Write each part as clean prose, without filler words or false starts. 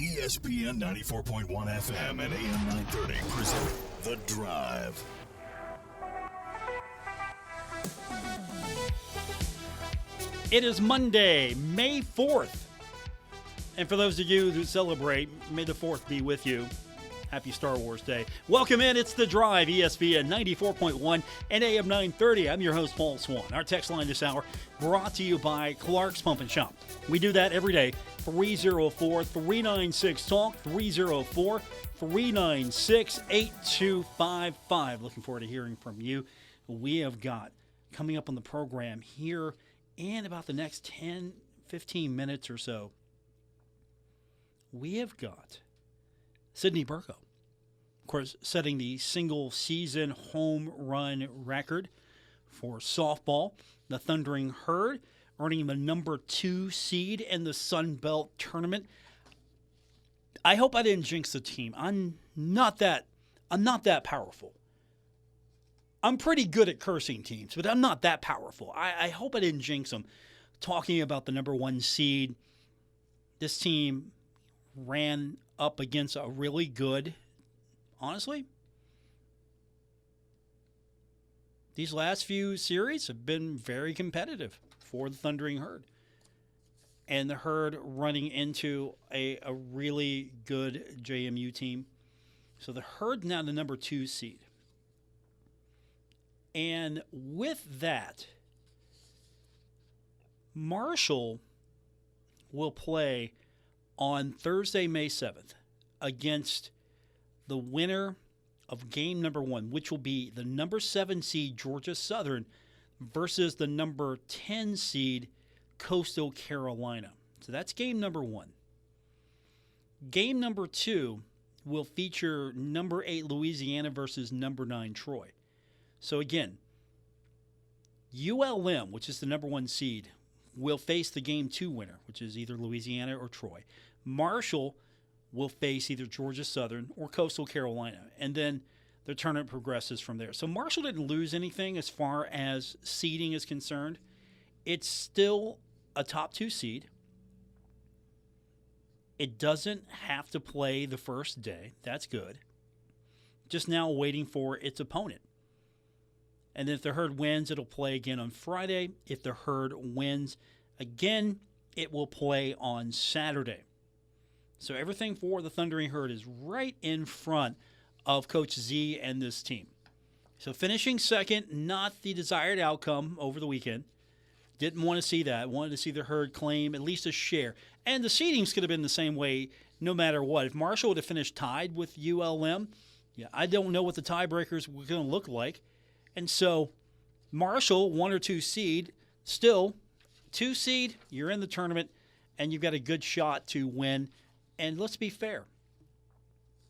ESPN 94.1 FM and AM 930 present The Drive. It is Monday, May 4th. And for those of you who celebrate, may the 4th be with you. Happy Star Wars Day. Welcome in. It's The Drive, ESPN 94.1 and AM 930. I'm your host, Paul Swann. Our text line this hour brought to you by Clark's Pump and Shop. We do that every day. 304-396-TALK, 304-396-8255. Looking forward to hearing from you. We have got coming up on the program here in about the next 10, 15 minutes or so. We have got Sydney Burko, of course, setting the single-season home run record for softball. The Thundering Herd earning the number 2 seed in the Sun Belt Tournament. I hope I didn't jinx the team. I'm not that powerful. I'm pretty good at cursing teams, but I'm not that powerful. I hope I didn't jinx them. Talking about the number 1 seed, this team ran up against a really good, honestly, these last few series have been very competitive for the Thundering Herd. And the Herd running into a really good JMU team. So the Herd now the number 2 seed. And with that, Marshall will play on Thursday, May 7th, against the winner of game number 1, which will be the number 7 seed Georgia Southern versus the number 10 seed Coastal Carolina. So that's game number 1. Game number 2 will feature number 8 Louisiana versus number 9 Troy. So again, ULM, which is the number 1 seed, will face the game 2 winner, which is either Louisiana or Troy. Marshall will face either Georgia Southern or Coastal Carolina, and then the tournament progresses from there. So Marshall didn't lose anything as far as seeding is concerned. It's still a top 2 seed. It doesn't have to play the first day. That's good. Just now waiting for its opponent. And then if the Herd wins, it'll play again on Friday. If the Herd wins again, it will play on Saturday. So everything for the Thundering Herd is right in front of Coach Z and this team. So finishing second, not the desired outcome over the weekend. Didn't want to see that. Wanted to see the Herd claim at least a share. And the seedings could have been the same way no matter what. If Marshall would have finished tied with ULM, I don't know what the tiebreakers were going to look like. And so Marshall, 1 or 2 seed, still 2 seed, you're in the tournament, and you've got a good shot to win. And let's be fair.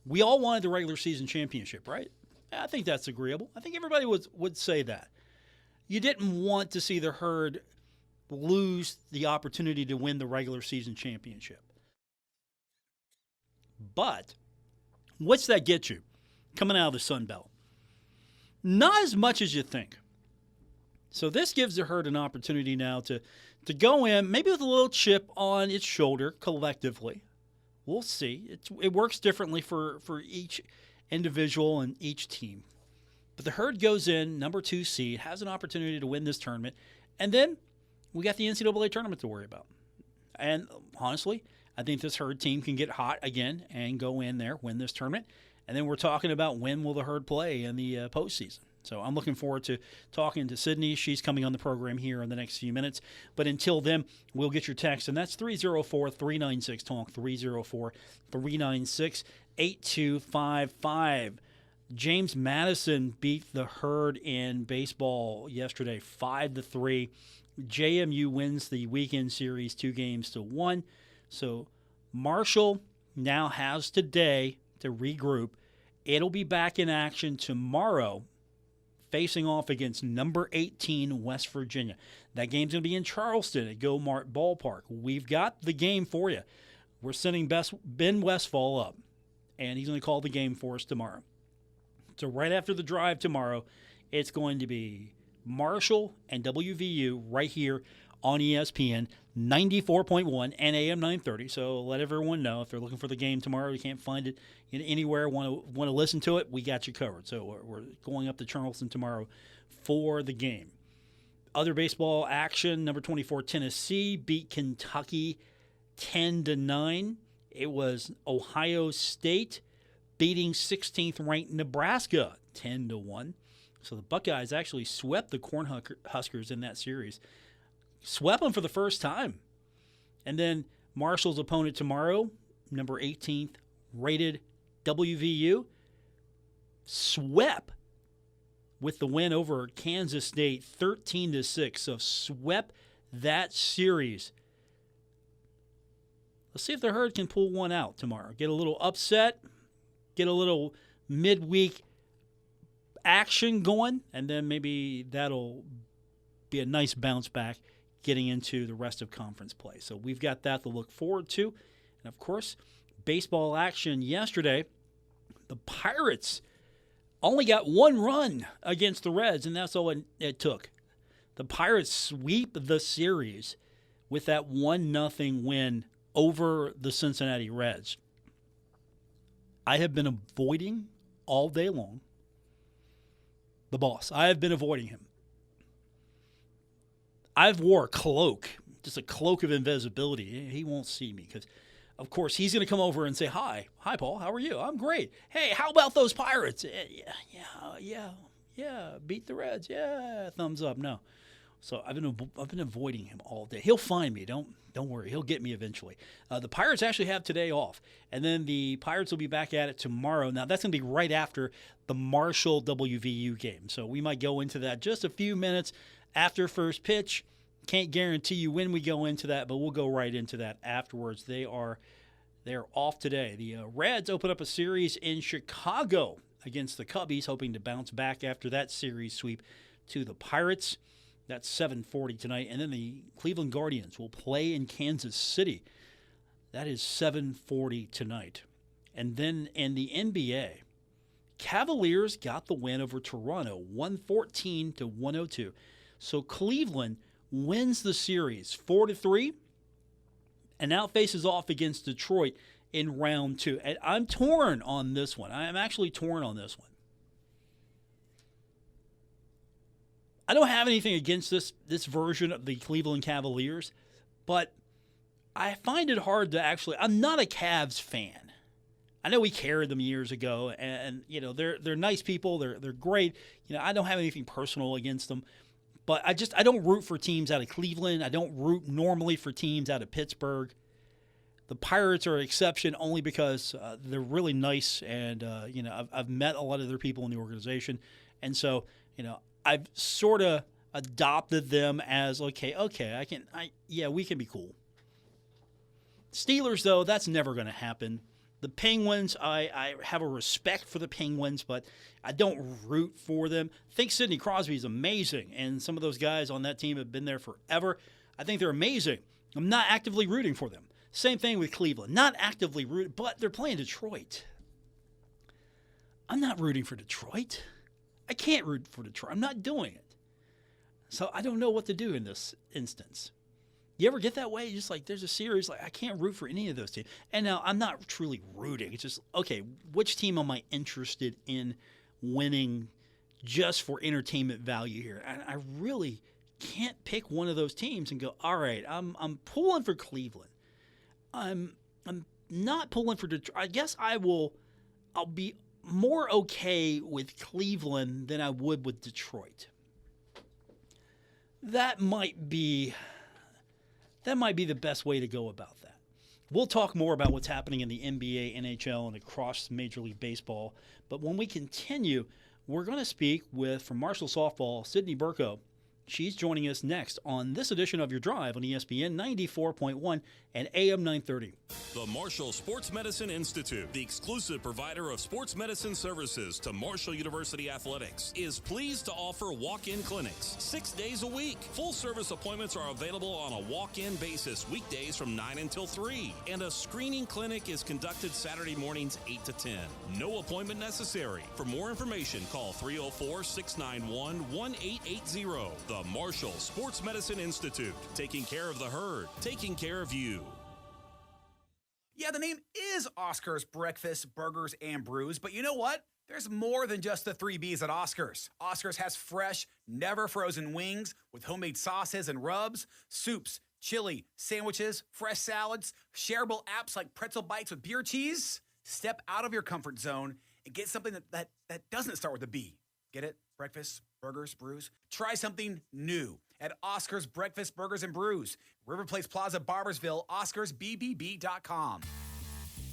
We all wanted the regular season championship, right? I think that's agreeable. I think everybody would say that. You didn't want to see the Herd lose the opportunity to win the regular season championship. But what's that get you coming out of the Sun Belt? Not as much as you think. So this gives the Herd an opportunity now to go in, maybe with a little chip on its shoulder collectively. We'll see. It works differently for each individual and each team. But the Herd goes in, number 2 seed, has an opportunity to win this tournament. And then we got the NCAA tournament to worry about. And honestly, I think this Herd team can get hot again and go in there, win this tournament. And then we're talking about when will the Herd play in the postseason. So I'm looking forward to talking to Sydney. She's coming on the program here in the next few minutes. But until then, we'll get your text, and that's 304-396-TALK, 304-396-8255. James Madison beat the Herd in baseball yesterday, 5-3. JMU wins the weekend series 2-1. So Marshall now has today to regroup. It'll be back in action tomorrow, facing off against number 18 West Virginia. That game's going to be in Charleston at Go-Mart Ballpark. We've got the game for you. We're sending Ben Westfall up, and he's going to call the game for us tomorrow. So right after the drive tomorrow, it's going to be Marshall and WVU right here on ESPN 94.1 and AM 930. So let everyone know if they're looking for the game tomorrow, you can't find it anywhere, want to listen to it, we got you covered. So we're going up to Charleston tomorrow for the game. Other baseball action, number 24 Tennessee beat Kentucky 10-9. It was Ohio State beating 16th ranked Nebraska 10-1. So the Buckeyes actually swept the Cornhuskers in that series. Swept them for the first time. And then Marshall's opponent tomorrow, number 18th rated WVU, swept with the win over Kansas State 13-6. So swept that series. Let's see if the Herd can pull one out tomorrow. Get a little upset, get a little midweek action going, and then maybe that'll be a nice bounce back getting into the rest of conference play. So we've got that to look forward to. And, of course, baseball action yesterday. The Pirates only got one run against the Reds, and that's all it took. The Pirates sweep the series with that 1-0 win over the Cincinnati Reds. I have been avoiding all day long the boss. I have been avoiding him. I've wore a cloak, just a cloak of invisibility. He won't see me because, of course, he's going to come over and say, Hi, Paul, how are you? I'm great. Hey, how about those Pirates? Yeah, beat the Reds. Yeah, thumbs up. No. So I've been avoiding him all day. He'll find me. Don't worry. He'll get me eventually. The Pirates actually have today off, and then the Pirates will be back at it tomorrow. Now that's going to be right after the Marshall WVU game. So we might go into that just a few minutes after first pitch. Can't guarantee you when we go into that, but we'll go right into that afterwards. They're off today. The Reds open up a series in Chicago against the Cubbies, hoping to bounce back after that series sweep to the Pirates. That's 7:40 tonight. And then the Cleveland Guardians will play in Kansas City. That is 7:40 tonight. And then in the NBA, Cavaliers got the win over Toronto, 114-102. So Cleveland wins the series 4-3 and now faces off against Detroit in round 2. And I'm torn on this one. I'm actually torn on this one. I don't have anything against this version of the Cleveland Cavaliers, but I find it hard to actually. I'm not a Cavs fan. I know we carried them years ago, and you know they're nice people. They're great. You know, I don't have anything personal against them, but I don't root for teams out of Cleveland. I don't root normally for teams out of Pittsburgh. The Pirates are an exception only because they're really nice, and you know I've met a lot of their people in the organization, and so you know. I've sort of adopted them as, okay, we can be cool. Steelers, though, that's never going to happen. The Penguins, I have a respect for the Penguins, but I don't root for them. I think Sidney Crosby is amazing, and some of those guys on that team have been there forever. I think they're amazing. I'm not actively rooting for them. Same thing with Cleveland. Not actively rooting, but they're playing Detroit. I'm not rooting for Detroit. I can't root for Detroit. I'm not doing it. So I don't know what to do in this instance. You ever get that way? Just like there's a series, like I can't root for any of those teams. And now I'm not truly rooting. It's just, okay, which team am I interested in winning just for entertainment value here? And I really can't pick one of those teams and go, all right, I'm pulling for Cleveland. I'm not pulling for Detroit. I guess I'll be more okay with Cleveland than I would with Detroit. That might be the best way to go about that. We'll talk more about what's happening in the NBA, NHL, and across Major League Baseball. But when we continue, we're going to speak with, from Marshall Softball, Sydney Burko. She's joining us next on this edition of Your Drive on ESPN 94.1 and AM 930. The Marshall Sports Medicine Institute, the exclusive provider of sports medicine services to Marshall University Athletics, is pleased to offer walk-in clinics 6 days a week. Full-service appointments are available on a walk-in basis weekdays from 9 until 3, and a screening clinic is conducted Saturday mornings 8 to 10. No appointment necessary. For more information, call 304-691-1880. The Marshall Sports Medicine Institute, taking care of the herd, taking care of you. Yeah, the name is Oscar's Breakfast, Burgers, and Brews, but you know what? There's more than just the 3 B's at Oscar's. Oscar's has fresh, never frozen wings with homemade sauces and rubs, soups, chili, sandwiches, fresh salads, shareable apps like pretzel bites with beer cheese. Step out of your comfort zone and get something that doesn't start with a B. Get it? Breakfast, burgers, brews. Try something new at Oscar's Breakfast, Burgers, and Brews. River Place Plaza, Barbersville, OscarsBBB.com.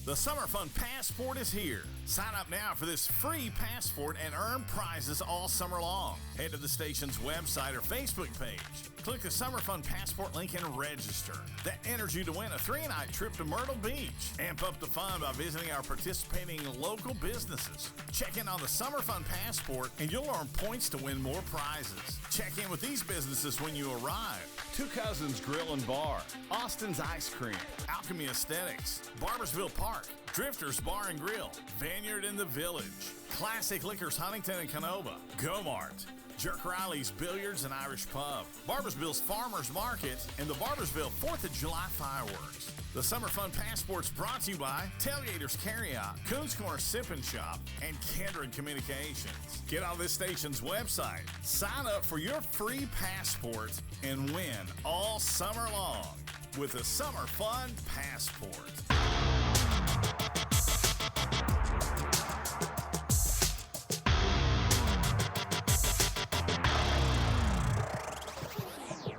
The Summer Fun Passport is here. Sign up now for this free passport and earn prizes all summer long. Head to the station's website or Facebook page. Click the Summer Fun Passport link and register. That enters you to win a 3-night trip to Myrtle Beach. Amp up the fun by visiting our participating local businesses. Check in on the Summer Fun Passport and you'll earn points to win more prizes. Check in with these businesses when you arrive. Two Cousins Grill and Bar, Austin's Ice Cream, Alchemy Aesthetics, Barbersville Park, Drifters Bar and Grill, Vineyard in the Village, Classic Liquors Huntington and Canova, Go-Mart, Jerk Riley's Billiards and Irish Pub, Barbersville's Farmers Market, and the Barbersville 4th of July Fireworks. The Summer Fun Passport's brought to you by Tailgaters Carryout, Coons Corner Sip and Shop, and Kindred Communications. Get on this station's website, sign up for your free passport, and win all summer long with the Summer Fun Passport.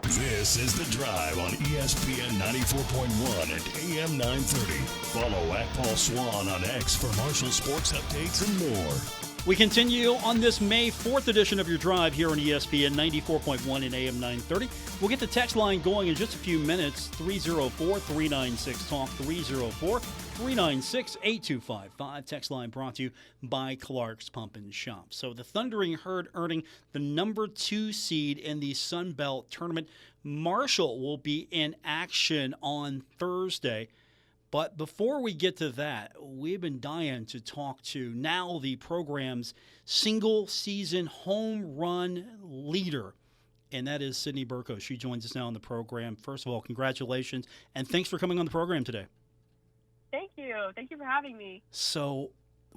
This is The Drive on ESPN 94.1 and AM 930. Follow at Paul Swann on X for Marshall sports updates and more. We continue on this May 4th edition of Your Drive here on ESPN 94.1 and AM 930. We'll get the text line going in just a few minutes. 304-396-TALK, 304-396-8255. Text line brought to you by Clark's Pump and Shop. So the Thundering Herd earning the number 2 seed in the Sun Belt Tournament. Marshall will be in action on Thursday. But before we get to that, we've been dying to talk to now the program's single-season home run leader, and that is Sydney Burko. She joins us now on the program. First of all, congratulations, and thanks for coming on the program today. Thank you. Thank you for having me. So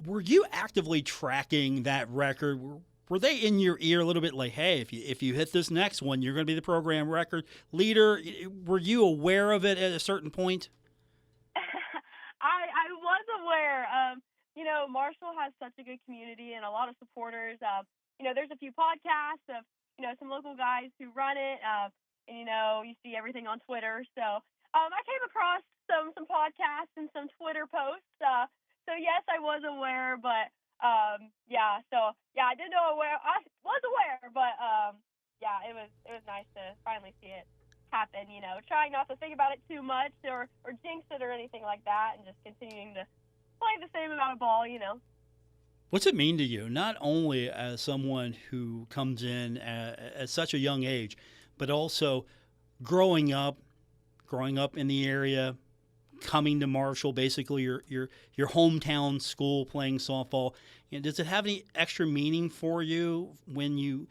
were you actively tracking that record? Were they in your ear a little bit like, hey, if you hit this next one, you're going to be the program record leader? Were you aware of it at a certain point? I was aware. Marshall has such a good community and a lot of supporters. There's a few podcasts of, some local guys who run it. And you see everything on Twitter. So I came across some podcasts and some Twitter posts. So yes, I was aware, but I did know aware. I was aware, but it was nice to finally see it happen, trying not to think about it too much or jinx it or anything like that, and just continuing to play the same amount of ball, What's it mean to you, not only as someone who comes in at such a young age, but also growing up in the area, coming to Marshall, basically your hometown school, playing softball? Does it have any extra meaning for you when you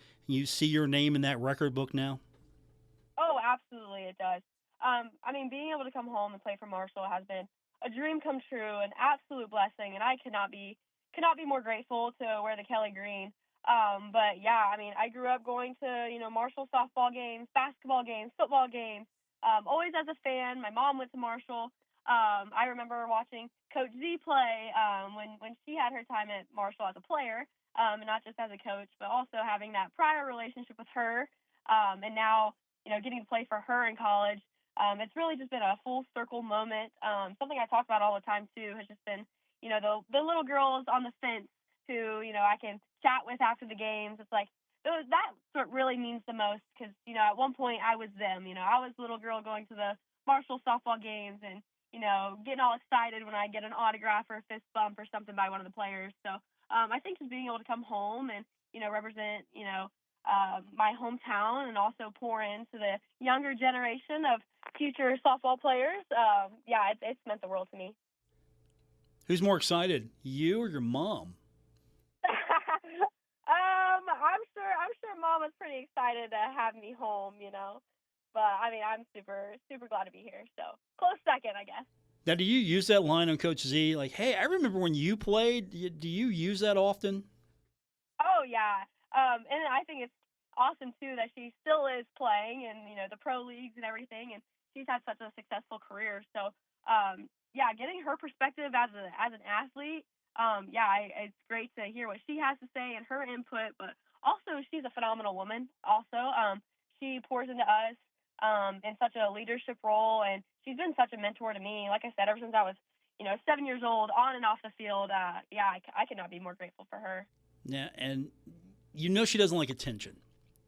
see your name in that record book now? Oh, absolutely, it does. Being able to come home and play for Marshall has been a dream come true, an absolute blessing, and I cannot be more grateful to wear the Kelly green. I grew up going to Marshall softball games, basketball games, football games. Always as a fan. My mom went to Marshall. I remember watching Coach Z play when she had her time at Marshall as a player, and not just as a coach, but also having that prior relationship with her, and now getting to play for her in college. It's really just been a full circle moment. Something I talk about all the time too has just been, the little girls on the fence who, I can chat with after the games. It's like, that's what really means the most, because, at one point I was them. I was the little girl going to the Marshall softball games and, getting all excited when I get an autograph or a fist bump or something by one of the players. So I think just being able to come home and, represent, my hometown and also pour into the younger generation of future softball players, it's meant the world to me. Who's more excited, you or your mom? I'm sure Mom was pretty excited to have me home, But I mean, I'm super, super glad to be here. So close second, I guess. Now, do you use that line on Coach Z? Like, hey, I remember when you played. Do you use that often? Oh yeah, and I think it's awesome too that she still is playing in the pro leagues and everything, and she's had such a successful career. So getting her perspective as an athlete. It's great to hear what she has to say and her input, but also she's a phenomenal woman. Also, she pours into us in such a leadership role, and she's been such a mentor to me. Like I said, ever since I was 7 years old, on and off the field. I cannot be more grateful for her. Yeah, and she doesn't like attention.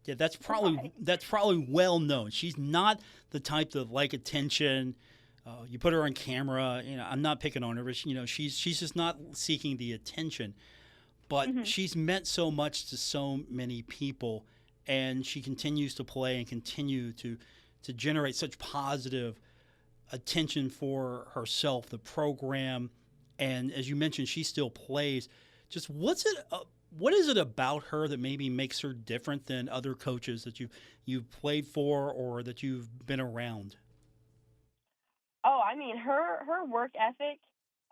Yeah, that's probably Right. that's probably well known. She's not the type to like attention. You put her on camera. I'm not picking on her, but she's just not seeking the attention. But she's meant so much to so many people, and she continues to play and continue to generate such positive attention for herself, the program, and as you mentioned, she still plays. Just what is it about her that maybe makes her different than other coaches that you've played for or that you've been around? Oh, I mean, her work ethic.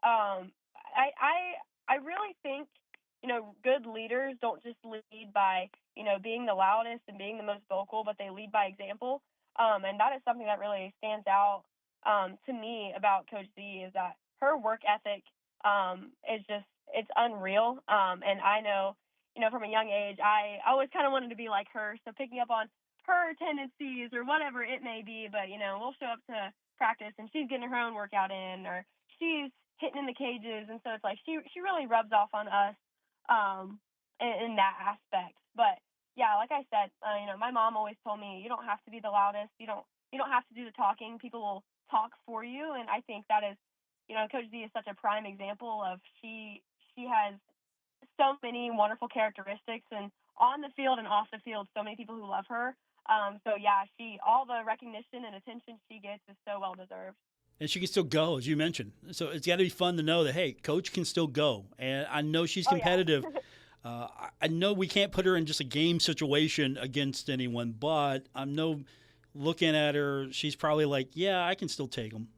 I really think good leaders don't just lead by being the loudest and being the most vocal, but they lead by example. And that is something that really stands out to me about Coach Z is that her work ethic is just it's unreal. And I know from a young age I always kind of wanted to be like her, so picking up on her tendencies or whatever it may be. But we'll show up to practice and she's getting her own workout in, or she's hitting in the cages, and so it's like she really rubs off on us in that aspect. But yeah, like I said, my mom always told me you don't have to be the loudest, you don't have to do the talking, people will talk for you. And I think that is Coach Z is such a prime example of she has so many wonderful characteristics, and on the field and off the field, so many people who love her. All the recognition and attention she gets is so well deserved. And she can still go, as you mentioned. So it's got to be fun to know that, hey, Coach can still go. And I know she's competitive. I know we can't put her in just a game situation against anyone, but I know looking at her, she's probably like, yeah, I can still take them.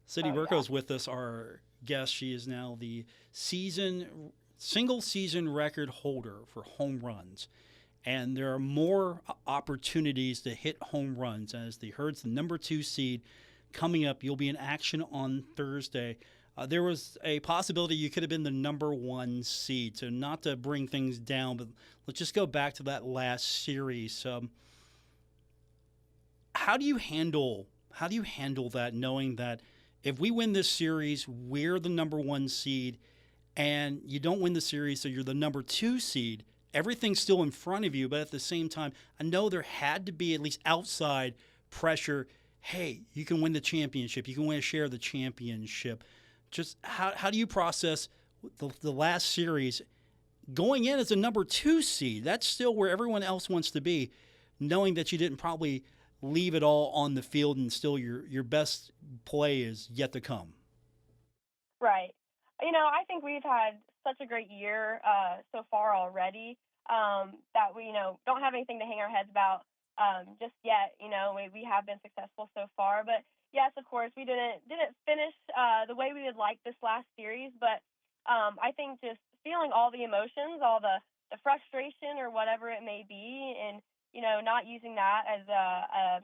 Cindy Burko is with us, our guest. She is now the single season record holder for home runs. And there are more opportunities to hit home runs as the Herd's the number 2 seed coming up. You'll be in action on Thursday. There was a possibility you could have been the number 1 seed. So not to bring things down, but let's just go back to that last series. How do you handle that, knowing that if we win this series, we're the number 1 seed, and you don't win the series, so you're the number 2 seed? Everything's still in front of you, but at the same time, I know there had to be at least outside pressure. Hey, you can win the championship. You can win a share of the championship. Just how do you process the last series going in as a number 2 seed? That's still where everyone else wants to be, knowing that you didn't probably leave it all on the field and still your best play is yet to come. Right. I think we've had such a great year so far already that we, don't have anything to hang our heads about just yet. We have been successful so far. But, yes, of course, we didn't finish the way we would like this last series. But I think just feeling all the emotions, all the frustration or whatever it may be, and, not using that as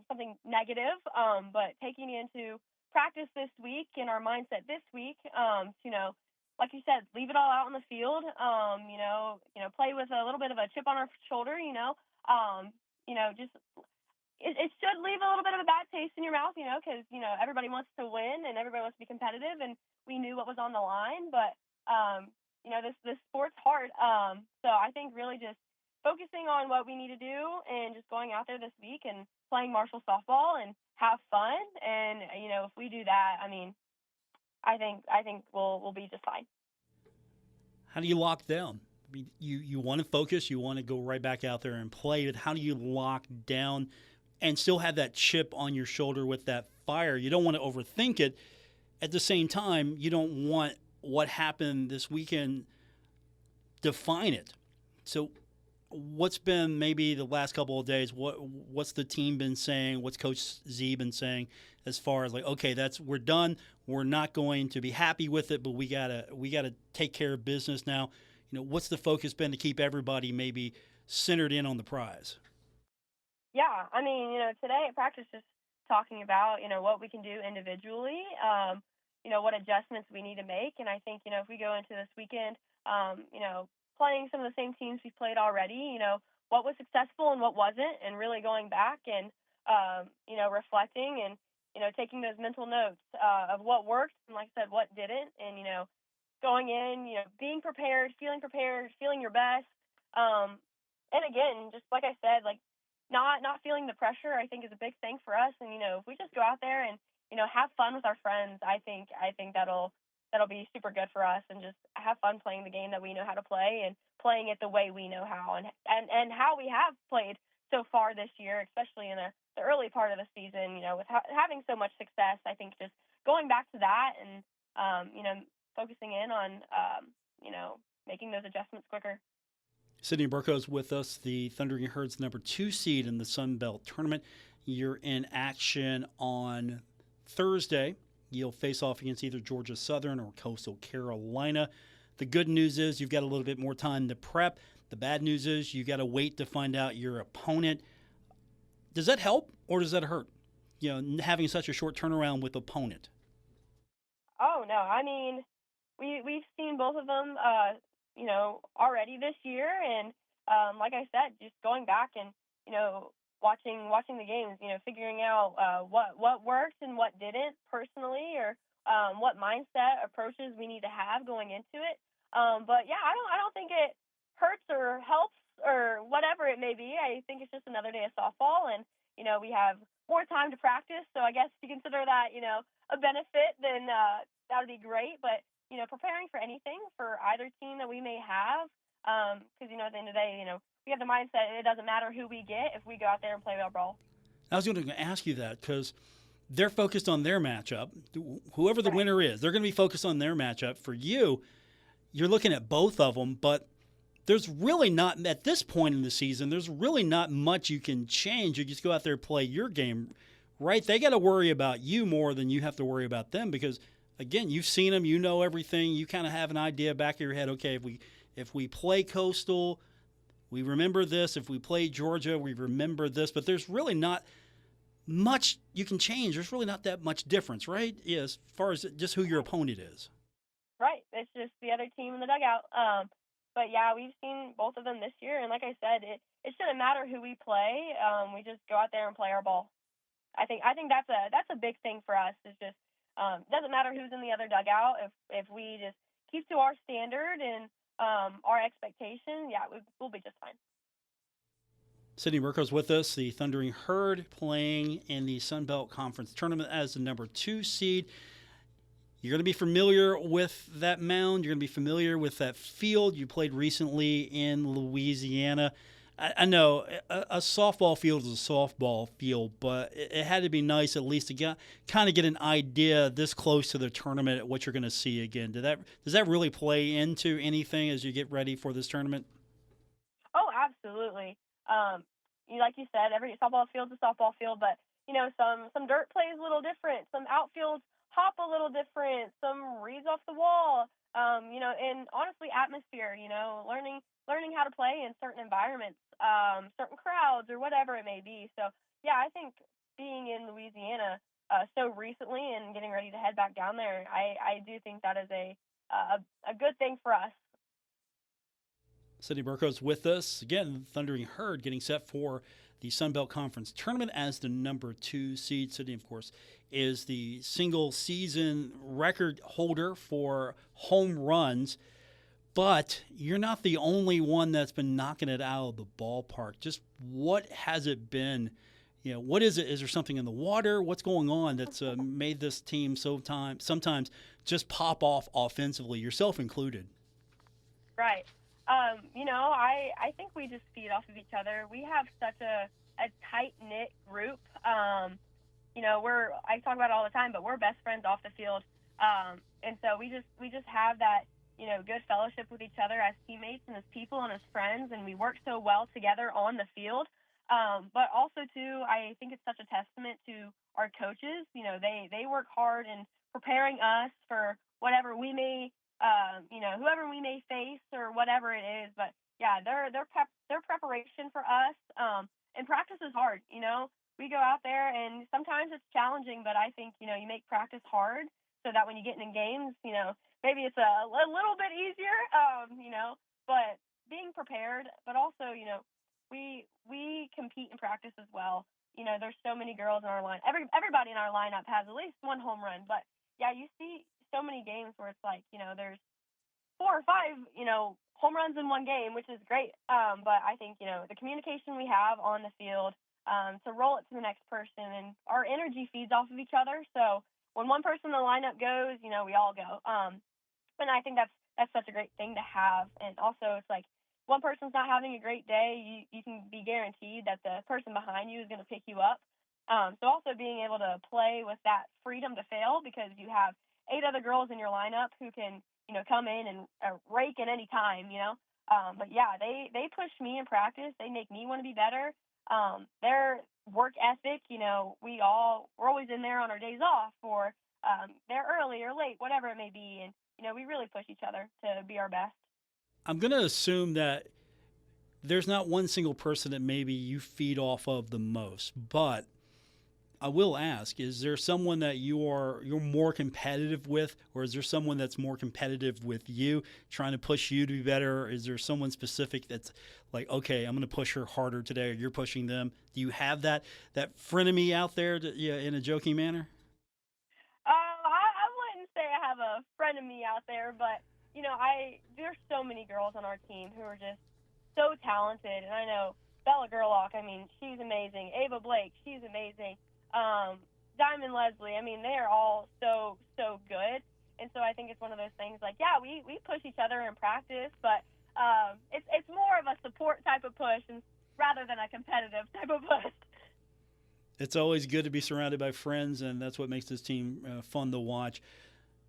something negative, but taking it into practice this week and our mindset this week, like you said, leave it all out on the field. Play with a little bit of a chip on our shoulder. Just it should leave a little bit of a bad taste in your mouth. Because everybody wants to win and everybody wants to be competitive, and we knew what was on the line. But this sport's hard. So I think really just focusing on what we need to do and just going out there this week and playing Marshall softball and have fun. And, if we do that, I mean, I think we'll be just fine. How do you lock down? I mean, you want to focus, you want to go right back out there and play, but how do you lock down and still have that chip on your shoulder with that fire? You don't want to overthink it. At the same time, you don't want what happened this weekend define it. So what's been maybe the last couple of days, what's the team been saying, what's Coach Z been saying as far as like, okay, we're done, we're not going to be happy with it, but we gotta take care of business now. What's the focus been to keep everybody maybe centered in on the prize? Yeah, I mean, today at practice just talking about, what we can do individually, what adjustments we need to make. And I think, if we go into this weekend, playing some of the same teams we've played already, what was successful and what wasn't, and really going back and, reflecting and, taking those mental notes of what worked and, like I said, what didn't. And, going in, being prepared, feeling your best. And again, just like I said, like not feeling the pressure, I think is a big thing for us. And, if we just go out there and, have fun with our friends, I think that'll be super good for us, and just have fun playing the game that we know how to play and playing it the way we know how and how we have played so far this year, especially in the early part of the season, with having so much success. I think just going back to that and, focusing in on, making those adjustments quicker. Sydney Burko's with us, the Thundering Herds number 2 seed in the Sun Belt Tournament. You're in action on Thursday. You'll face off against either Georgia Southern or Coastal Carolina. The good news is you've got a little bit more time to prep. The bad news is you got to wait to find out your opponent. Does that help or does that hurt? Having such a short turnaround with opponent. Oh no, I mean, we've seen both of them, already this year, and like I said, just going back and watching the games, figuring out what worked and what didn't personally, or what mindset approaches we need to have going into it. But yeah, I don't think it hurts or helps or whatever it may be. I think it's just another day of softball, and we have more time to practice. So I guess if you consider that a benefit, then that would be great. But preparing for anything for either team that we may have, because at the end of the day, we have the mindset it doesn't matter who we get if we go out there and play our ball. I was going to ask you that because they're focused on their matchup. Whoever the winner is, they're going to be focused on their matchup. For you, you're looking at both of them, but there's really not, at this point in the season, there's really not much you can change. You just go out there and play your game, right? They got to worry about you more than you have to worry about them because, again, you've seen them, you know everything. You kind of have an idea back of your head, okay, if we play Coastal, we remember this. If we play Georgia, we remember this. But there's really not much you can change. There's really not that much difference, right? Yeah, as far as just who your opponent is. Right. It's just the other team in the dugout. But yeah, we've seen both of them this year, and like I said, it shouldn't matter who we play. We just go out there and play our ball. I think that's a big thing for us. It's just doesn't matter who's in the other dugout. If we just keep to our standard and our expectation, yeah, we'll be just fine. Sydney Burko's with us, the Thundering Herd, playing in the Sun Belt Conference Tournament as the number 2 seed. You're going to be familiar with that mound. You're going to be familiar with that field. You played recently in Louisiana. I know a softball field is a softball field, but it had to be nice at least to kind of get an idea this close to the tournament at what you're going to see again. Does that really play into anything as you get ready for this tournament? Oh, absolutely. Like you said, every softball field's a softball field, but some dirt plays a little different. Some outfields hop a little different. Some reads off the wall. And honestly, atmosphere. Learning how to play in certain environments, certain crowds, or whatever it may be. So yeah, I think being in Louisiana so recently and getting ready to head back down there, I do think that is a good thing for us. Sydney Burko's with us. Again, Thundering Herd getting set for the Sun Belt Conference Tournament as the number 2 seed. Sydney, of course, is the single season record holder for home runs. But you're not the only one that's been knocking it out of the ballpark. Just what has it been? What is it? Is there something in the water? What's going on that's made this team sometimes just pop off offensively, yourself included? Right. I think we just feed off of each other. We have such a tight-knit group. I talk about it all the time, but we're best friends off the field. And so we just have that, good fellowship with each other as teammates and as people and as friends, and we work so well together on the field. But also, too, I think it's such a testament to our coaches. They work hard in preparing us for whatever we may, whoever we may face or whatever it is. But, yeah, their preparation for us and practice is hard. We go out there, and sometimes it's challenging, but I think, you make practice hard so that when you get in games, maybe it's a little bit easier, but being prepared, but also, we compete in practice as well. There's so many girls in our line. Everybody in our lineup has at least one home run, but yeah, you see so many games where it's like, there's 4 or 5, home runs in one game, which is great. But I think, the communication we have on the field, to roll it to the next person, and our energy feeds off of each other. So when one person in the lineup goes, we all go. And I think that's such a great thing to have. And also, it's like one person's not having a great day, you can be guaranteed that the person behind you is going to pick you up. So also being able to play with that freedom to fail, because you have 8 other girls in your lineup who can, come in and rake at any time, But yeah, they push me in practice. They make me want to be better. Their work ethic, we're always in there on our days off, or they're early or late, whatever it may be. And, we really push each other to be our best. I'm going to assume that there's not one single person that maybe you feed off of the most, but I will ask, is there someone that you're more competitive with, or is there someone that's more competitive with you, trying to push you to be better? Or is there someone specific that's like, okay, I'm going to push her harder today, or you're pushing them? Do you have that frenemy out there in a joking manner? I wouldn't say I have a frenemy out there, but, there's so many girls on our team who are just so talented. And I know Bella Gerlach, she's amazing. Ava Blake, she's amazing. Diamond Leslie, they are all so good. And so I think it's one of those things like, yeah, we push each other in practice, but it's more of a support type of push rather than a competitive type of push. It's always good to be surrounded by friends, and that's what makes this team fun to watch.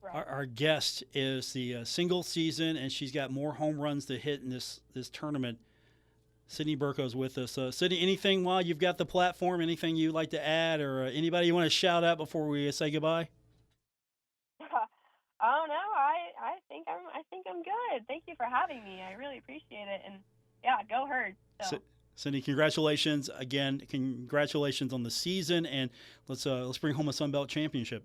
Right. Our guest is the single season, and she's got more home runs to hit in this tournament. Sydney Burko's with us. Sydney, anything while you've got the platform, anything you'd like to add, or anybody you want to shout out before we say goodbye? I don't know. I think I'm good. Thank you for having me. I really appreciate it. And yeah, go Herd. So. Sydney, congratulations again. Congratulations on the season, and let's bring home a Sun Belt championship.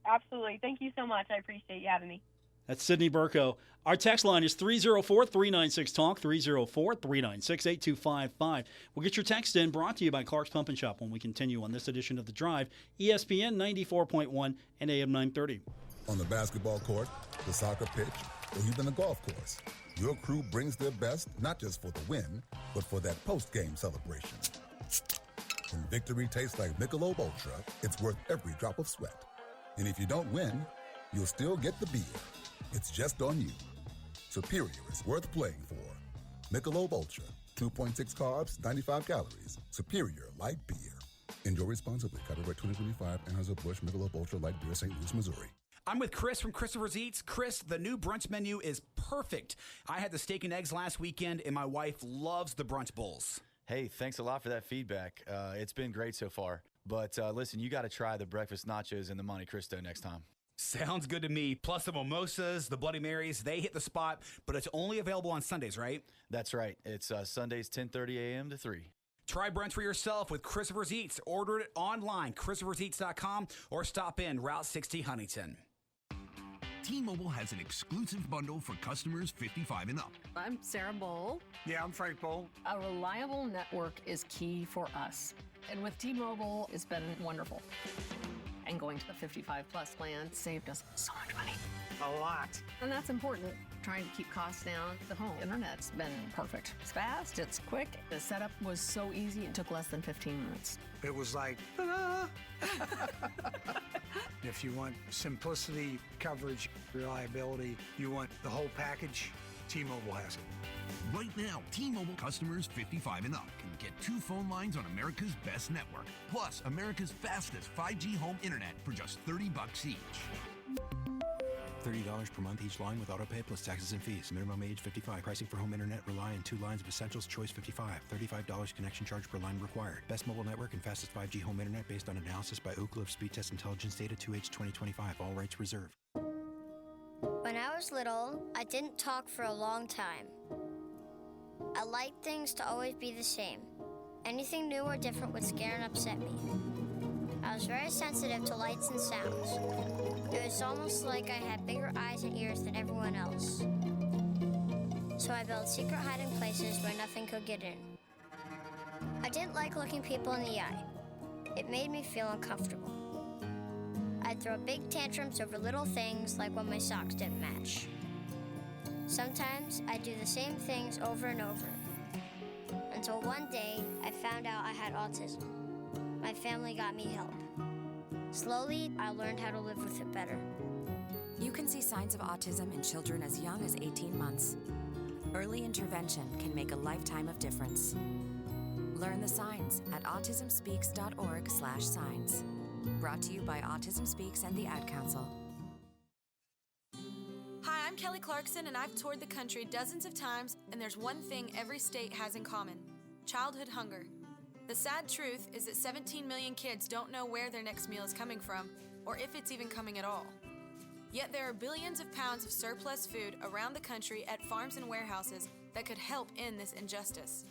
Absolutely. Thank you so much. I appreciate you having me. That's Sydney Burko. Our text line is 304-396-TALK, 304-396-8255. We'll get your text in, brought to you by Clark's Pump & Shop when we continue on this edition of The Drive, ESPN 94.1 and AM 930. On the basketball court, the soccer pitch, or even the golf course, your crew brings their best not just for the win, but for that post-game celebration. When victory tastes like Michelob Ultra, it's worth every drop of sweat. And if you don't win, you'll still get the beer. It's just on you. Superior is worth playing for. Michelob Ultra, 2.6 carbs, 95 calories. Superior light beer. Enjoy responsibly. Copyright 2025. Anheuser-Busch Michelob Ultra Light Beer, St. Louis, Missouri. I'm with Chris from Christopher's Eats. Chris, the new brunch menu is perfect. I had the steak and eggs last weekend, and my wife loves the brunch bowls. Hey, thanks a lot for that feedback. It's been great so far. But listen, you got to try the breakfast nachos and the Monte Cristo next time. Sounds good to me. Plus the mimosas, the Bloody Marys, they hit the spot, but it's only available on Sundays, right? That's right. It's Sundays 10:30 a.m. to 3. Try brunch for yourself with Christopher's Eats. Order it online, christopherseats.com, or stop in Route 60 Huntington. T-Mobile has an exclusive bundle for customers 55 and up. I'm Sarah Bowl. Yeah, I'm Frank Bowl. A reliable network is key for us. And with T-Mobile, it's been wonderful. And going to the 55 plus plan saved us so much money. A lot. And that's important. Trying to keep costs down. The home internet's been perfect. It's fast, it's quick. The setup was so easy, it took less than 15 minutes. It was like, ta-da! If you want simplicity, coverage, reliability, you want the whole package, T-Mobile has it. Right now, T-Mobile customers 55 and up can get 2 phone lines on America's best network, plus America's fastest 5G home internet for just $30 each. $30 per month each line with autopay plus taxes and fees. Minimum age 55. Pricing for home internet rely on 2 lines of essentials. Choice 55. $35 connection charge per line required. Best mobile network and fastest 5G home internet based on analysis by Ookla of Speed Test Intelligence Data 2H 2025. All rights reserved. When I was little, I didn't talk for a long time. I liked things to always be the same. Anything new or different would scare and upset me. I was very sensitive to lights and sounds. It was almost like I had bigger eyes and ears than everyone else. So I built secret hiding places where nothing could get in. I didn't like looking people in the eye. It made me feel uncomfortable. I'd throw big tantrums over little things like when my socks didn't match. Sometimes I'd do the same things over and over. Until one day, I found out I had autism. My family got me help. Slowly, I learned how to live with it better. You can see signs of autism in children as young as 18 months. Early intervention can make a lifetime of difference. Learn the signs at autismspeaks.org/signs. Brought to you by Autism Speaks and the Ad Council. Hi, I'm Kelly Clarkson, and I've toured the country dozens of times, and there's one thing every state has in common: childhood hunger. The sad truth is that 17 million kids don't know where their next meal is coming from, or if it's even coming at all. Yet there are billions of pounds of surplus food around the country at farms and warehouses that could help end this injustice.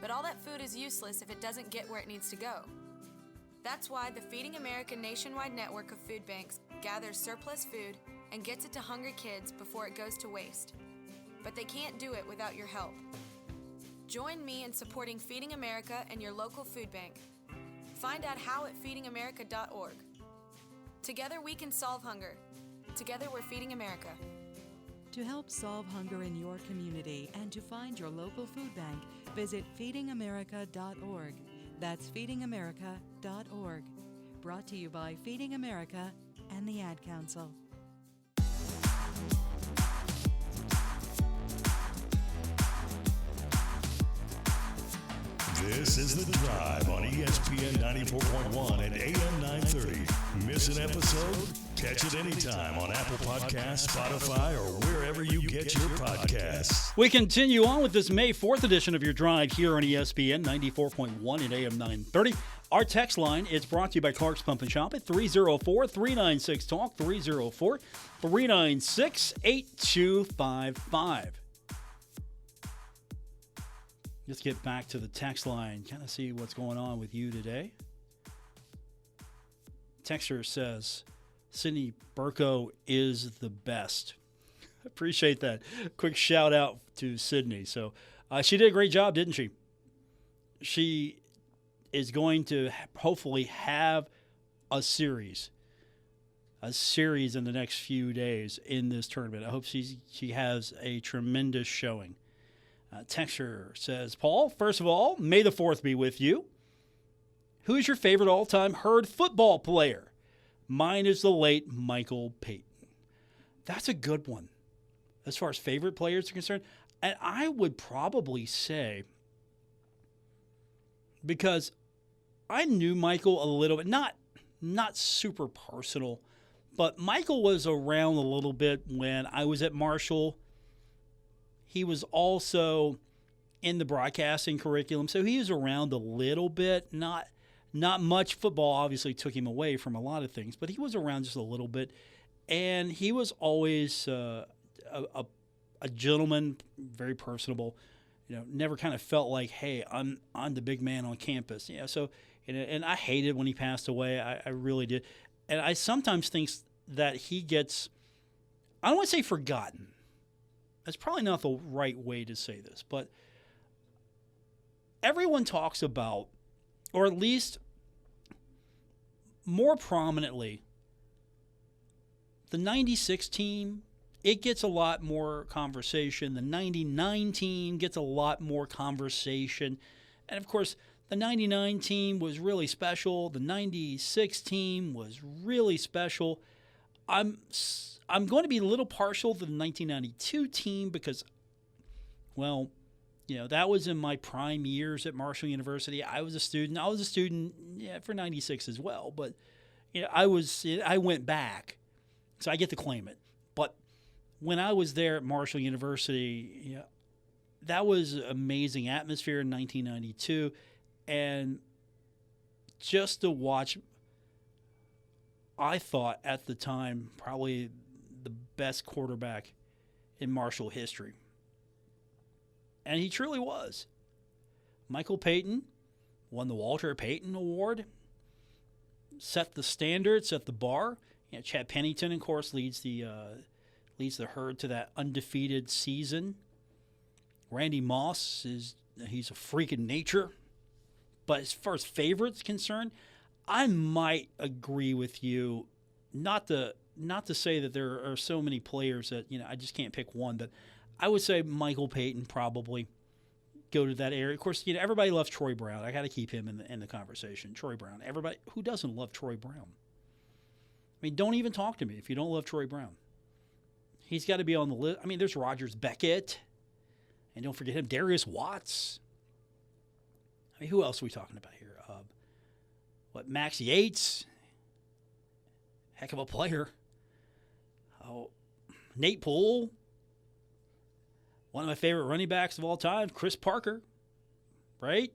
But all that food is useless if it doesn't get where it needs to go. That's why the Feeding America nationwide network of food banks gathers surplus food and gets it to hungry kids before it goes to waste. But they can't do it without your help. Join me in supporting Feeding America and your local food bank. Find out how at feedingamerica.org. Together we can solve hunger. Together we're Feeding America. To help solve hunger in your community and to find your local food bank, visit feedingamerica.org. That's feedingamerica.org. Brought to you by Feeding America and the Ad Council. This is The Drive on ESPN 94.1 and AM 930. Miss an episode? Catch it anytime on Apple Podcasts, Spotify, or wherever you get your podcasts. We continue on with this May 4th edition of Your Drive here on ESPN 94.1 and AM 930. Our text line is brought to you by Clark's Pump and Shop at 304-396-TALK, 304-396-8255. Let's get back to the text line, kind of see what's going on with you today. Texter says, Sydney Burko is the best. Appreciate that. Quick shout out to Sydney. So she did a great job, didn't she? She is going to hopefully have a series in the next few days in this tournament. I hope she has a tremendous showing. Texture says, Paul, first of all, may the 4th be with you. Who is your favorite all-time Herd football player? Mine is the late Michael Payton. That's a good one as far as favorite players are concerned. And I would probably say, because I knew Michael a little bit, not super personal, but Michael was around a little bit when I was at Marshall. He was also in the broadcasting curriculum, so he was around a little bit. Not much. Football obviously took him away from a lot of things, but he was around just a little bit. And he was always a gentleman, very personable. Never kind of felt like, hey, I'm the big man on campus. So and I hated when he passed away. I really did. And I sometimes think that he gets, I don't want to say forgotten. That's probably not the right way to say this, but everyone talks about, or at least more prominently, The 96 team, it gets a lot more conversation. The 99 team gets a lot more conversation. And, of course, the 99 team was really special. The 96 team was really special. I'm going to be a little partial to the 1992 team because, well, that was in my prime years at Marshall University. I was a student. For 96 as well. But, I went back. So I get to claim it. But when I was there at Marshall University, that was an amazing atmosphere in 1992. And just to watch, I thought at the time, probably the best quarterback in Marshall history. And he truly was. Michael Payton won the Walter Payton Award, set the standard, set the bar. Chad Pennington, of course, leads the Herd to that undefeated season. Randy Moss he's a freak in nature. But as far as favorites concerned, I might agree with you. Not to say that there are so many players that I just can't pick one, but I would say Michael Payton probably go to that area. Of course, everybody loves Troy Brown. I got to keep him in the conversation. Troy Brown. Everybody who doesn't love Troy Brown. I mean, don't even talk to me if you don't love Troy Brown. He's got to be on the list. I mean, there's Rogers Beckett, and don't forget him, Darius Watts. I mean, who else are we talking about here? Max Yates, heck of a player. Oh, Nate Poole, one of my favorite running backs of all time, Chris Parker, right?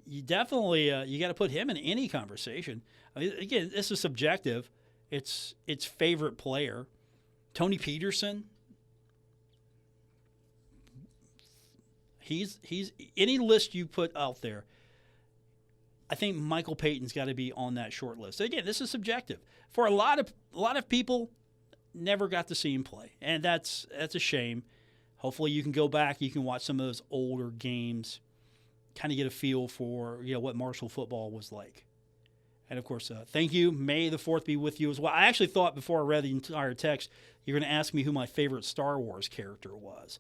You definitely you got to put him in any conversation. I mean, again, this is subjective. It's favorite player. Tony Peterson. He's any list you put out there. I think Michael Payton's got to be on that short list. Again, this is subjective. For a lot of people, never got to see him play, and that's a shame. Hopefully, you can go back. You can watch some of those older games, kind of get a feel for what Marshall football was like. And of course, thank you. May the 4th be with you as well. I actually thought before I read the entire text, you're going to ask me who my favorite Star Wars character was.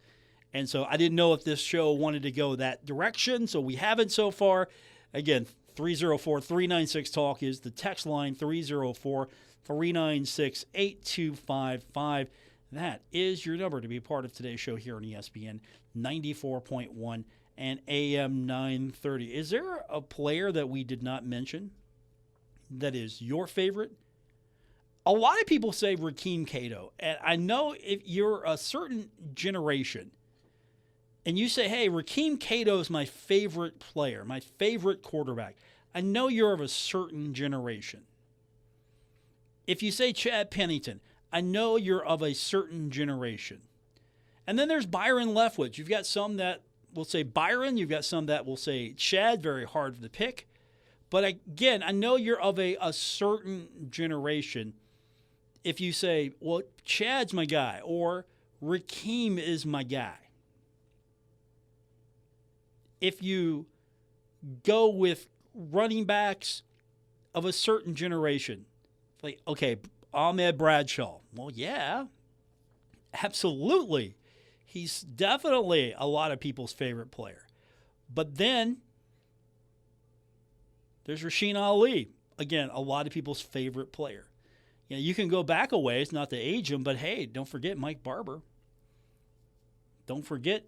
And so I didn't know if this show wanted to go that direction, so we haven't so far. Again, 304-396-TALK is the text line, 304-396-8255. That is your number to be a part of today's show here on ESPN 94.1 and AM 930. Is there a player that we did not mention that is your favorite? A lot of people say Rakeem Cato, and I know if you're a certain generation and you say, hey, Rakeem Cato is my favorite player, my favorite quarterback, I know you're of a certain generation. If you say Chad Pennington, I know you're of a certain generation. And then there's Byron Leftwich. You've got some that will say Byron. You've got some that will say Chad. Very hard to pick. But again, I know you're of a certain generation. If you say, well, Chad's my guy or Rakeem is my guy. If you go with running backs of a certain generation, like, okay, Ahmed Bradshaw. Well, yeah, absolutely. He's definitely a lot of people's favorite player. But then there's Rasheen Ali. Again, a lot of people's favorite player. You can go back a ways, not to age him, but hey, don't forget Mike Barber. Don't forget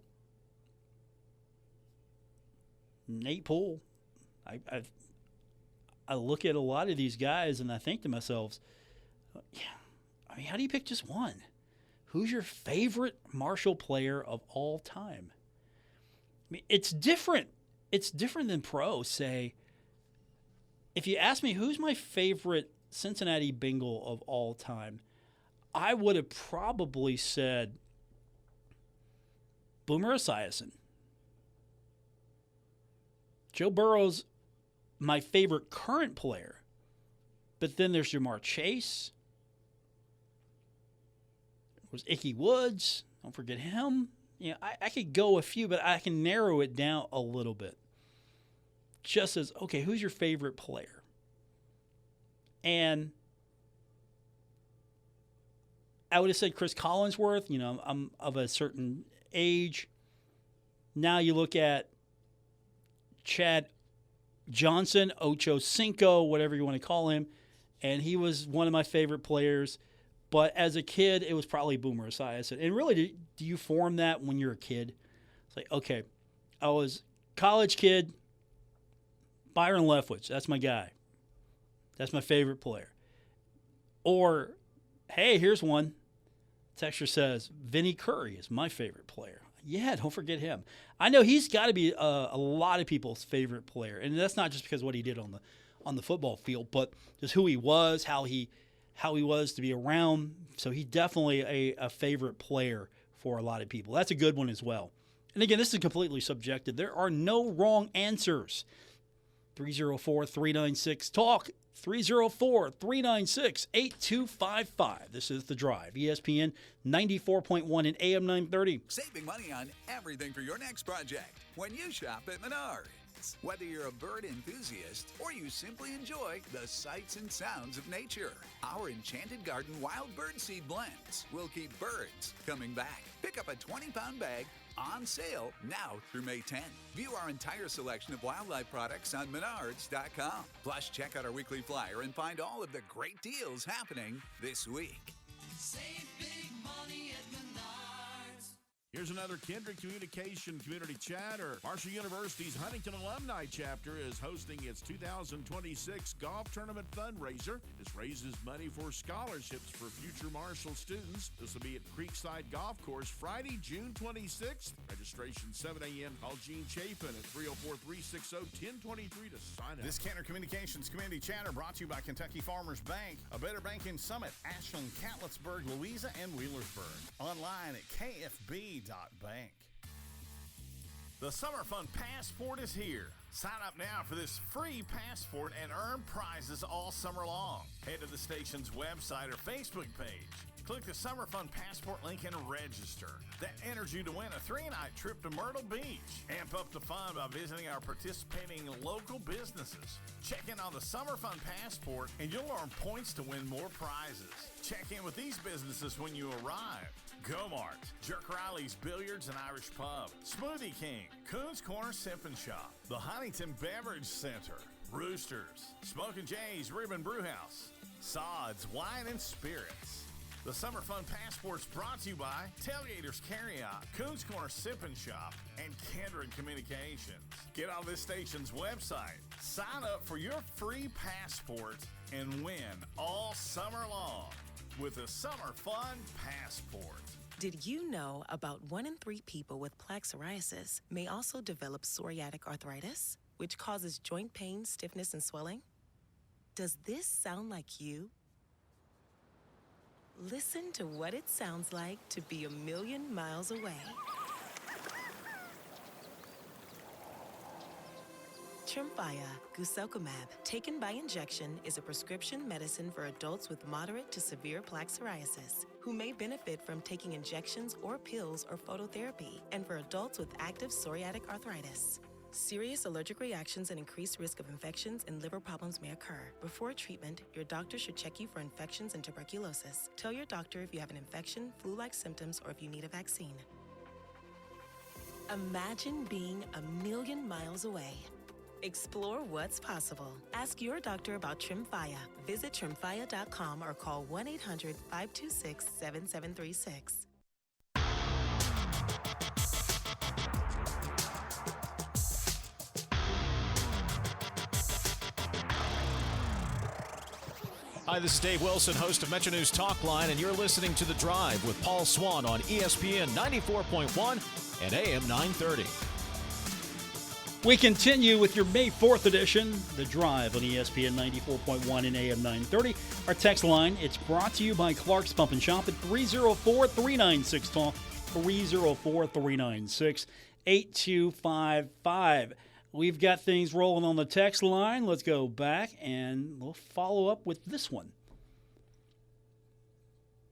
Nate Poole. I look at a lot of these guys and I think to myself, I mean, how do you pick just one? Who's your favorite Marshall player of all time? I mean, it's different. It's different than pro. Say, if you ask me who's my favorite Cincinnati Bengal of all time, I would have probably said Boomer Esiason. Joe Burrow's my favorite current player, but then there's Jamar Chase. There's Ickey Woods. Don't forget him. I could go a few, but I can narrow it down a little bit. Just as, okay, who's your favorite player? And I would have said Chris Collinsworth. You know, I'm of a certain age. Now you look at Chad Johnson, Ocho Cinco, whatever you want to call him, and he was one of my favorite players. But as a kid, it was probably Boomer Esiason. And really, do you form that when you're a kid? It's like, okay, I was college kid, Byron Leftwich, that's my guy. That's my favorite player. Or, hey, here's one. Texture says, Vinny Curry is my favorite player. Yeah, don't forget him. I know he's got to be a lot of people's favorite player, and that's not just because of what he did on the football field, but just who he was, how he was to be around. So he's definitely a favorite player for a lot of people. That's a good one as well. And again, this is completely subjective. There are no wrong answers. 304-396-TALK. 304-396-8255. This is The Drive. ESPN 94.1 and AM 930. Saving money on everything for your next project when you shop at Menards. Whether you're a bird enthusiast or you simply enjoy the sights and sounds of nature, our Enchanted Garden Wild Bird Seed Blends will keep birds coming back. Pick up a 20-pound bag on sale now through May 10. View our entire selection of wildlife products on Menards.com. Plus, check out our weekly flyer and find all of the great deals happening this week. Save big money at Menards. Here's another Kindred Communication Community Chatter. Marshall University's Huntington Alumni Chapter is hosting its 2026 Golf Tournament fundraiser. This raises money for scholarships for future Marshall students. This will be at Creekside Golf Course Friday, June 26th. Registration 7 a.m. Call Gene Chapin at 304-360-1023 to sign up. This Kindred Communications Community Chatter brought to you by Kentucky Farmers Bank, a better bank in Summit, Ashland, Catlettsburg, Louisa, and Wheelersburg. Online at KFB.bank. The Summer Fun Passport is here. Sign up now for this free passport and earn prizes all summer long. Head to the station's website or Facebook page. Click the Summer Fun Passport link and register. That enters you to win a 3-night trip to Myrtle Beach. Amp up the fun by visiting our participating local businesses. Check in on the Summer Fun Passport and you'll earn points to win more prizes. Check in with these businesses when you arrive. Go-Mart, Jerk Riley's Billiards and Irish Pub, Smoothie King, Coons Corner Sip and Shop, the Huntington Beverage Center, Roosters, Smokin' Jay's Ribbon Brewhouse, Sods Wine and Spirits. The Summer Fun Passport's brought to you by Tailgaters Carryout, Coons Corner Sip and Shop, and Kindred Communications. Get on this station's website, sign up for your free passport, and win all summer long with the Summer Fun Passport. Did you know about 1 in 3 people with plaque psoriasis may also develop psoriatic arthritis, which causes joint pain, stiffness, and swelling? Does this sound like you? Listen to what it sounds like to be a million miles away. Tremfya guselkumab, taken by injection, is a prescription medicine for adults with moderate to severe plaque psoriasis who may benefit from taking injections or pills or phototherapy, and for adults with active psoriatic arthritis. Serious allergic reactions and increased risk of infections and liver problems may occur. Before treatment, your doctor should check you for infections and tuberculosis. Tell your doctor if you have an infection, flu-like symptoms, or if you need a vaccine. Imagine being a million miles away. Explore what's possible. Ask your doctor about Tremfya. Visit Tremfya.com or call 1-800-526-7736. Hi, this is Dave Wilson, host of Metro News Talk Line, and you're listening to The Drive with Paul Swann on ESPN 94.1 and AM 930. We continue with your May 4th edition, The Drive on ESPN 94.1 and AM 930. Our text line, it's brought to you by Clark's Pump and Shop at 304-396-TALK, 304-396-8255. We've got things rolling on the text line. Let's go back and we'll follow up with this one.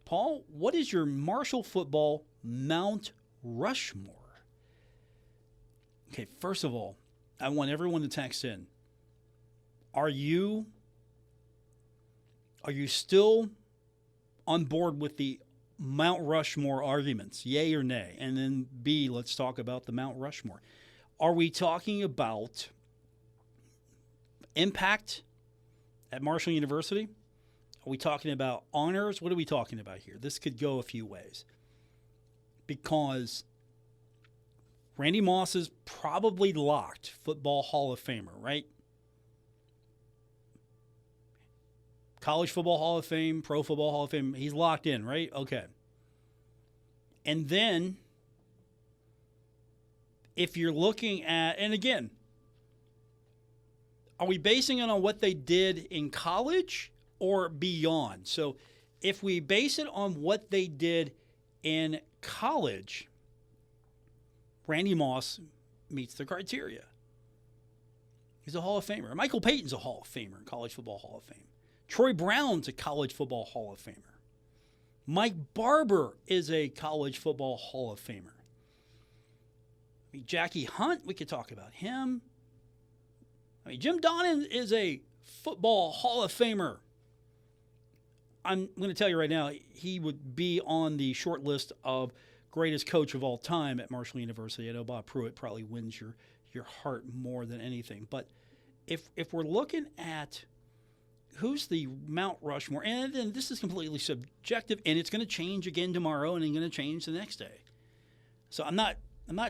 Paul, what is your Marshall football Mount Rushmore? Okay, first of all, I want everyone to text in. Are you still on board with the Mount Rushmore arguments, yay or nay? And then B, let's talk about the Mount Rushmore. Are we talking about impact at Marshall University? Are we talking about honors? What are we talking about here? This could go a few ways. Because Randy Moss is probably locked Football Hall of Famer, right? College Football Hall of Fame, Pro Football Hall of Fame, he's locked in, right? Okay. And then, if you're looking at, and again, are we basing it on what they did in college or beyond? So, if we base it on what they did in college, Randy Moss meets the criteria. He's a Hall of Famer. Michael Payton's a Hall of Famer in College Football Hall of Fame. Troy Brown's a College Football Hall of Famer. Mike Barber is a College Football Hall of Famer. I mean, Jackie Hunt, we could talk about him. I mean, Jim Donnan is a Football Hall of Famer. I'm going to tell you right now, he would be on the short list of greatest coach of all time at Marshall University. I know Bob Pruitt probably wins your heart more than anything. But if we're looking at who's the Mount Rushmore, and then this is completely subjective, and it's going to change again tomorrow, and it's going to change the next day. So I'm not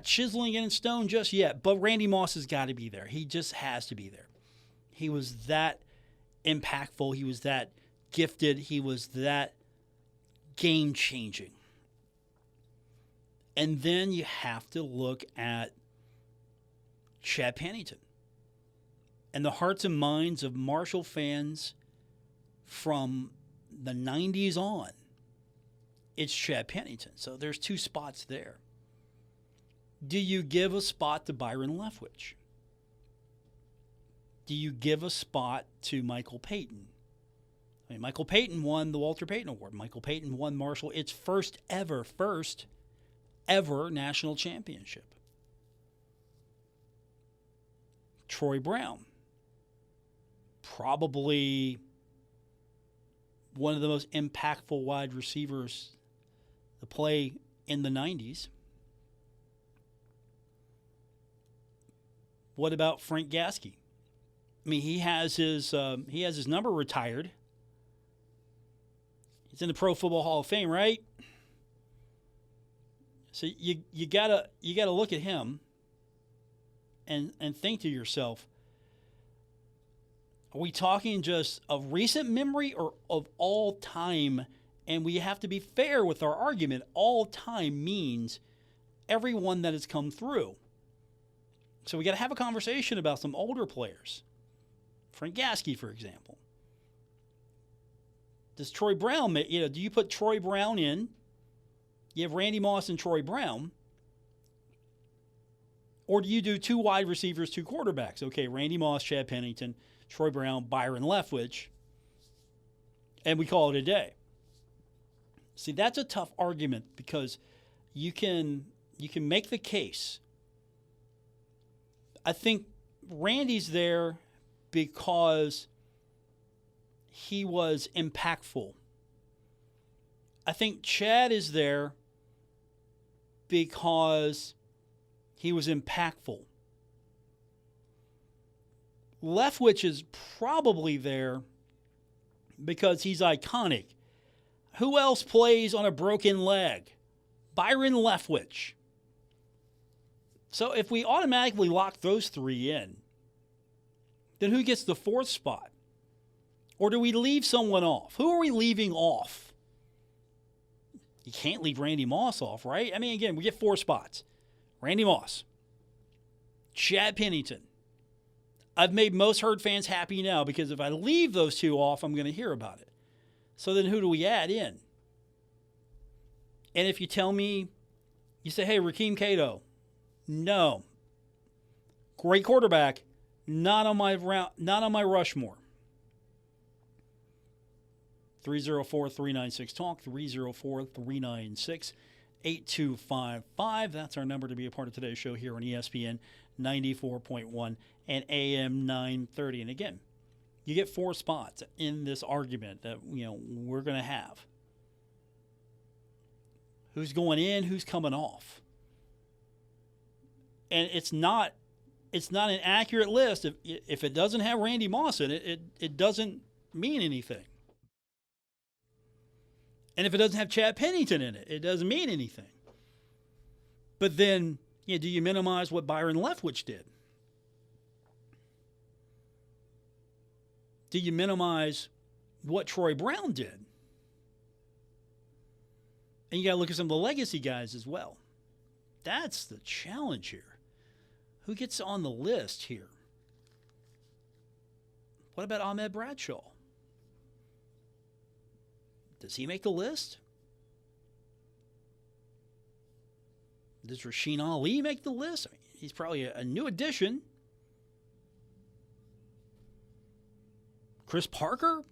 chiseling it in stone just yet, but Randy Moss has got to be there. He just has to be there. He was that impactful. He was that gifted. He was that game-changing. And then you have to look at Chad Pennington and the hearts and minds of Marshall fans from the 90s on. It's Chad Pennington. So there's two spots there. Do you give a spot to Byron Leftwich? Do you give a spot to Michael Payton? I mean, Michael Payton won the Walter Payton Award. Michael Payton won Marshall its first ever national championship. Troy Brown, probably one of the most impactful wide receivers to play in the 90s. What about Frank Gasky? I mean, he has his number retired. He's in the Pro Football Hall of Fame, right? So you gotta look at him and think to yourself, are we talking just of recent memory or of all time? And we have to be fair with our argument. All time means everyone that has come through. So we got to have a conversation about some older players. Frank Gasky, for example. Does Troy Brown, do you put Troy Brown in? You have Randy Moss and Troy Brown. Or do you do two wide receivers, two quarterbacks? Okay, Randy Moss, Chad Pennington, Troy Brown, Byron Leftwich, and we call it a day. See, that's a tough argument because you can make the case. I think Randy's there because he was impactful. I think Chad is there because he was impactful. Leftwich is probably there because he's iconic. Who else plays on a broken leg? Byron Leftwich. So if we automatically lock those three in, then who gets the fourth spot? Or do we leave someone off? Who are we leaving off? You can't leave Randy Moss off, right? I mean, again, we get four spots. Randy Moss, Chad Pennington. I've made most Herd fans happy now because if I leave those two off, I'm going to hear about it. So then who do we add in? And if you tell me, you say, hey, Rakeem Cato, no. Great quarterback, not on my Rushmore. 304-396-TALK, 304-396-8255. That's our number to be a part of today's show here on ESPN 94.1 and AM 930. And again, you get four spots in this argument that we're going to have. who's going in, who's coming off. And it's not an accurate list. If it doesn't have Randy Moss in it, it doesn't mean anything. And if it doesn't have Chad Pennington in it, it doesn't mean anything. But then, do you minimize what Byron Leftwich did? Do you minimize what Troy Brown did? And you got to look at some of the legacy guys as well. That's the challenge here. Who gets on the list here? What about Ahmed Bradshaw? Does he make the list? Does Rasheen Ali make the list? I mean, he's probably a new addition. Chris Parker?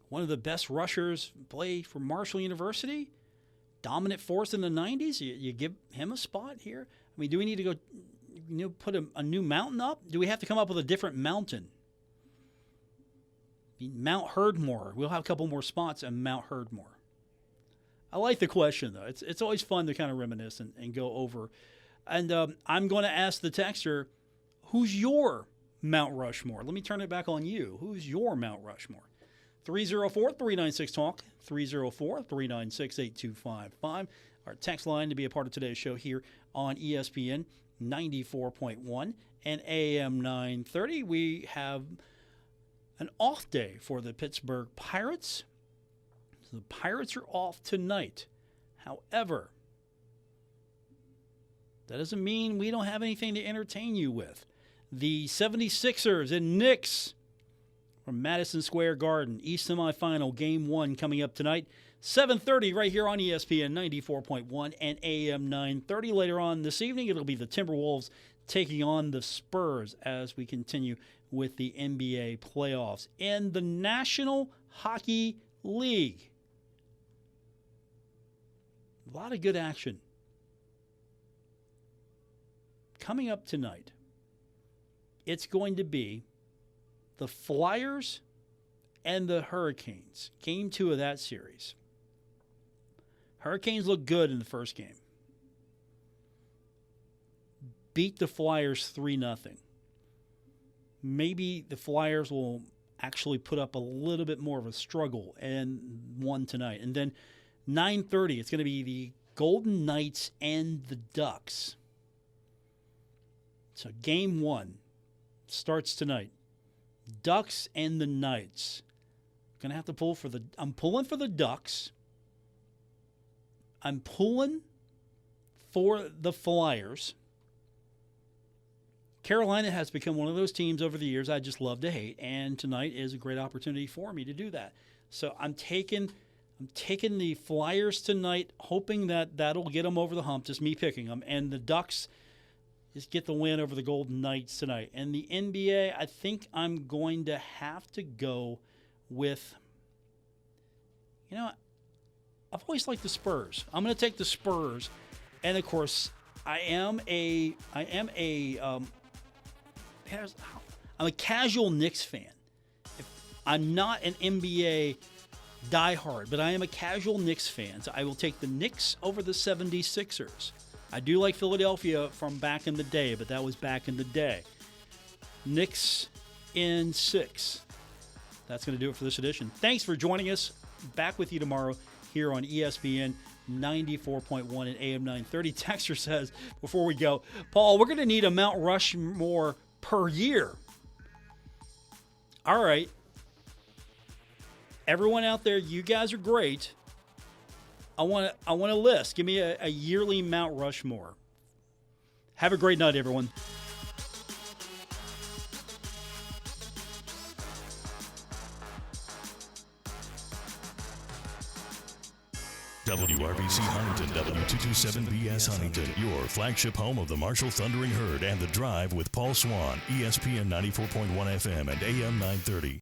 One of the best rushers, play for Marshall University. Dominant force in the 90s. You give him a spot here? I mean, do we need to go put a new mountain up? Do we have to come up with a different mountain? Mount Herdmore. We'll have a couple more spots at Mount Herdmore. I like the question, though. It's always fun to kind of reminisce and go over. And I'm going to ask the texter, who's your Mount Rushmore? Let me turn it back on you. Who's your Mount Rushmore? 304-396-TALK, 304-396-8255. Our text line to be a part of today's show here on ESPN 94.1 and AM 930. We have an off day for the Pittsburgh Pirates. So the Pirates are off tonight. However, that doesn't mean we don't have anything to entertain you with. The 76ers and Knicks from Madison Square Garden, East semifinal, Game 1 coming up tonight. 7:30 right here on ESPN 94.1 and AM 930. Later on this evening, it'll be the Timberwolves taking on the Spurs as we continue with the NBA playoffs. In the National Hockey League, a lot of good action coming up tonight. It's going to be the Flyers and the Hurricanes. Game 2 of that series. Hurricanes look good in the first game. Beat the Flyers 3-0. Maybe the Flyers will actually put up a little bit more of a struggle and won tonight. And then 9:30, it's going to be the Golden Knights and the Ducks. So Game 1 starts tonight. Ducks and the Knights. Going to have to pull for the... I'm pulling for the Ducks. I'm pulling for the Flyers. Carolina has become one of those teams over the years I just love to hate, and tonight is a great opportunity for me to do that. So I'm taking the Flyers tonight, hoping that that'll get them over the hump, just me picking them, and the Ducks just get the win over the Golden Knights tonight. And the NBA, I think I'm going to have to go with, I've always liked the Spurs. I'm going to take the Spurs, and of course, I'm a casual Knicks fan. I'm not an NBA diehard, but I am a casual Knicks fan. So I will take the Knicks over the 76ers. I do like Philadelphia from back in the day, but that was back in the day. Knicks in 6. That's going to do it for this edition. Thanks for joining us. Back with you tomorrow here on ESPN 94.1 and AM 930. Texter says, before we go, Paul, we're going to need a Mount Rushmore per year. All right. Everyone out there, you guys are great. I want a list. Give me a yearly Mount Rushmore. Have a great night, everyone. WRBC Huntington, W227BS Huntington, your flagship home of the Marshall Thundering Herd and The Drive with Paul Swann, ESPN 94.1 FM and AM 930.